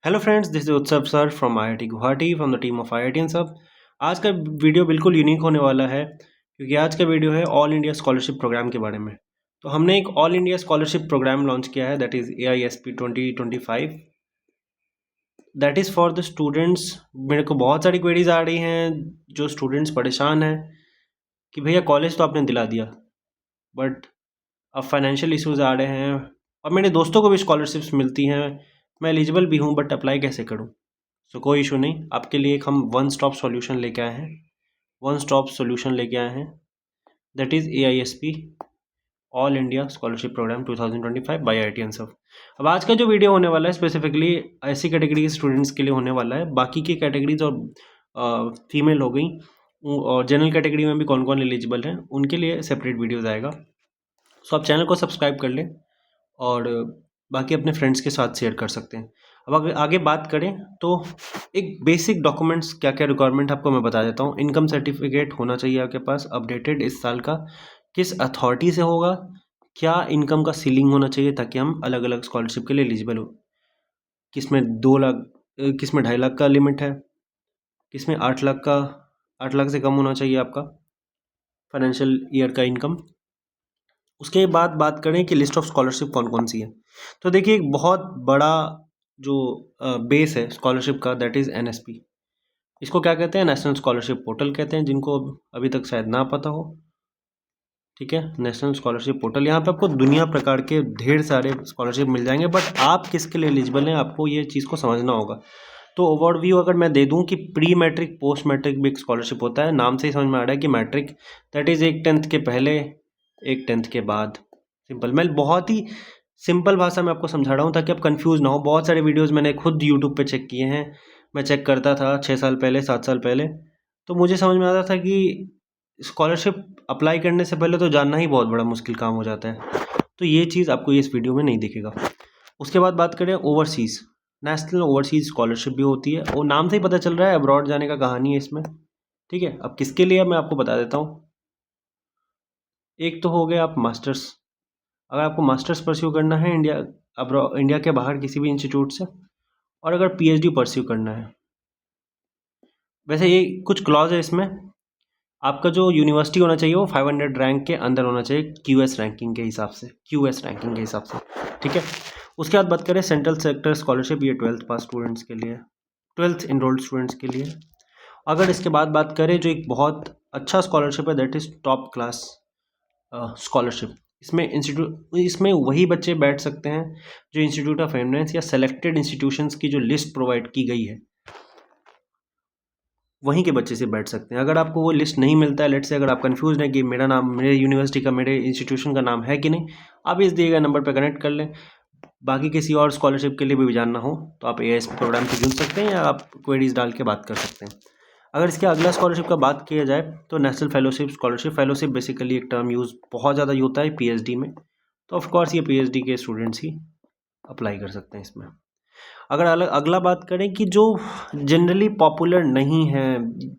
Hello friends, this is उत्सव sir from IIT Guwahati from the team of IIT सब। आज का वीडियो बिल्कुल यूनिक होने वाला है क्योंकि आज का वीडियो है ऑल इंडिया स्कॉलरशिप प्रोग्राम के बारे में। तो हमने एक all India scholarship programme launch किया है, that is AISP 2025। That is for the students. मेरे को बहुत सारी क्वेरीज आ रही हैं, जो स्टूडेंट्स परेशान हैं कि भैया कॉलेज तो आपने दिला दिया बट अब फाइनेंशियल इश्यूज आ रहे हैं और मेरे दोस्तों को भी स्कॉलरशिप्स मिलती हैं, मैं एलिजिबल भी हूँ बट अप्लाई कैसे करूँ। सो कोई इशू नहीं, आपके लिए एक हम वन स्टॉप सॉल्यूशन लेके आए हैं। वन स्टॉप सॉल्यूशन लेके आए हैं, that is AISP all India scholarship programme 2025 by IIT सब। अब आज का जो वीडियो होने वाला है स्पेसिफिकली ऐसी कैटेगरी के स्टूडेंट्स के लिए होने वाला है। बाकी की कैटेगरीज और फीमेल हो गई और जनरल कैटेगरी में भी कौन कौन एलिजिबल हैं उनके लिए सेपरेट वीडियोज़ आएगा। सो आप चैनल को सब्सक्राइब कर लें और बाकी अपने फ्रेंड्स के साथ शेयर कर सकते हैं। अब अगर आगे बात करें तो एक बेसिक डॉक्यूमेंट्स क्या क्या रिक्वायरमेंट आपको मैं बता देता हूँ। इनकम सर्टिफिकेट होना चाहिए आपके पास अपडेटेड इस साल का, किस अथॉरिटी से होगा, क्या इनकम का सीलिंग होना चाहिए ताकि हम अलग अलग स्कॉलरशिप के लिए एलिजिबल हो, किस में 2 लाख, किस में 2.5 लाख का लिमिट है, किस में 8 लाख का, 8 लाख से कम होना चाहिए आपका फाइनेंशियल ईयर का इनकम। उसके बाद बात करें कि लिस्ट ऑफ स्कॉलरशिप कौन कौन सी है, तो देखिए एक बहुत बड़ा जो बेस है स्कॉलरशिप का, दैट इज़ NSP। इसको क्या कहते हैं? नेशनल स्कॉलरशिप पोर्टल कहते हैं, जिनको अभी तक शायद ना पता हो। ठीक है, नेशनल स्कॉलरशिप पोर्टल, यहाँ पे आपको दुनिया प्रकार के ढेर सारे स्कॉलरशिप मिल जाएंगे, बट आप किसके लिए एलिजिबल हैं आपको ये चीज़ को समझना होगा। तो ओवरव्यू अगर मैं दे दूं कि प्री मैट्रिक पोस्ट मैट्रिक भी एक स्कॉलरशिप होता है, नाम से ही समझ में आ रहा है कि मैट्रिक दैट इज़ एक 10th के पहले एक 10th के बाद। सिंपल, मैं बहुत ही सिंपल भाषा में आपको समझा रहा हूँ ताकि आप कंफ्यूज ना हो। बहुत सारे वीडियोस मैंने खुद यूट्यूब पे चेक किए हैं, मैं चेक करता था 6 साल पहले 7 साल पहले, तो मुझे समझ में आता था कि स्कॉलरशिप अप्लाई करने से पहले तो जानना ही बहुत बड़ा मुश्किल काम हो जाता है। तो ये चीज़ आपको इस वीडियो में नहीं दिखेगा। उसके बाद बात करें ओवरसीज़, नेशनल ओवरसीज़ स्कॉलरशिप भी होती है, वो नाम से ही पता चल रहा है अब्रॉड जाने का कहानी है इसमें। ठीक है, अब किसके लिए मैं आपको बता देता हूँ। एक तो हो गया आप मास्टर्स, अगर आपको मास्टर्स परस्यू करना है इंडिया के बाहर किसी भी इंस्टीट्यूट से, और अगर PhD परस्यू करना है। वैसे ये कुछ क्लॉज है इसमें, आपका जो यूनिवर्सिटी होना चाहिए वो 500 रैंक के अंदर होना चाहिए, QS रैंकिंग के हिसाब से, QS रैंकिंग के हिसाब से। ठीक है, उसके बाद बात करें सेंट्रल सेक्टर स्कॉलरशिप, ये 12th पास स्टूडेंट्स के लिए, 12th इनरोल्ड स्टूडेंट्स के लिए। अगर इसके बाद बात करें जो एक बहुत अच्छा स्कॉलरशिप है, that is top class scholarship. इसमें वही बच्चे बैठ सकते हैं जो इंस्टीट्यूट ऑफ एमिनेंस या सेलेक्टेड इंस्टीट्यूशंस की जो लिस्ट प्रोवाइड की गई है वहीं के बच्चे से बैठ सकते हैं। अगर आपको वो लिस्ट नहीं मिलता है, लेट से अगर आप कंफ्यूज हैं कि मेरा नाम, मेरे यूनिवर्सिटी का, मेरे इंस्टीट्यूशन का नाम है कि नहीं, आप इस दिए गए नंबर पर कनेक्ट कर लें। बाकी किसी और स्कॉलरशिप के लिए भी जानना हो तो आप AISP प्रोग्राम से जुड़ सकते हैं या आप क्वेरीज डाल के बात कर सकते हैं। अगर इसके अगला स्कॉलरशिप का बात किया जाए तो national fellowship scholarship. Fellowship basically एक टर्म यूज़ बहुत ज़्यादा होता है PhD में, तो ऑफकोर्स ये PhD के स्टूडेंट्स ही अप्लाई कर सकते हैं इसमें। अगर अगला बात करें कि जो जनरली पॉपुलर नहीं है,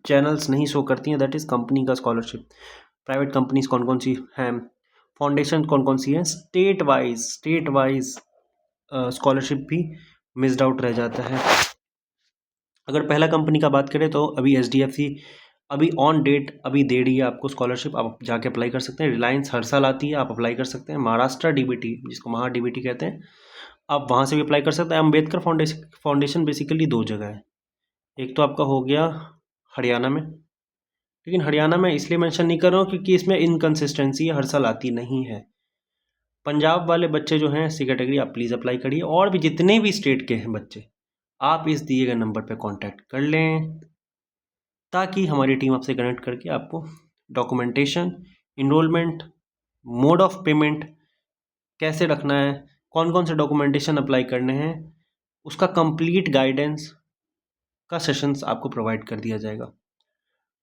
चैनल्स नहीं शो करती हैं, दैट इज़ कंपनी का स्कॉलरशिप। प्राइवेट कंपनीज कौन कौन सी हैं, फाउंडेशन कौन कौन सी हैं, स्टेट वाइज स्कॉलरशिप भी मिस्ड आउट रह जाता है। अगर पहला कंपनी का बात करें तो अभी SDFC अभी ऑन डेट अभी दे रही है आपको स्कॉलरशिप, आप जाके अप्लाई कर सकते हैं। रिलायंस हर साल आती है, आप अप्लाई कर सकते हैं। महाराष्ट्र DBT, जिसको महा DBT कहते हैं, आप वहाँ से भी अप्लाई कर सकते हैं। अम्बेडकर फाउंडेशन बेसिकली 2 जगह है, एक तो आपका हो गया हरियाणा में, लेकिन हरियाणा में इसलिए मेंशन नहीं कर रहा हूँ क्योंकि इसमें इनकन्सिस्टेंसी हर साल आती नहीं है। पंजाब वाले बच्चे जो हैं सी कैटेगरी, आप प्लीज़ अप्लाई करिए। और भी जितने भी स्टेट के हैं बच्चे, आप इस दिए गए नंबर पर कॉन्टैक्ट कर लें ताकि हमारी टीम आपसे कनेक्ट करके आपको documentation, enrolment, mode of payment कैसे रखना है, कौन कौन से डॉक्यूमेंटेशन अप्लाई करने हैं, उसका कंप्लीट गाइडेंस का सेशंस आपको प्रोवाइड कर दिया जाएगा।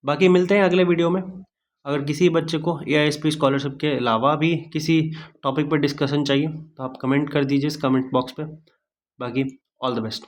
बाकी मिलते हैं अगले वीडियो में। अगर किसी बच्चे को AISP स्कॉलरशिप के अलावा भी किसी टॉपिक पर डिस्कशन चाहिए तो आप कमेंट कर दीजिए इस कमेंट बॉक्स पे। बाकी ऑल द बेस्ट।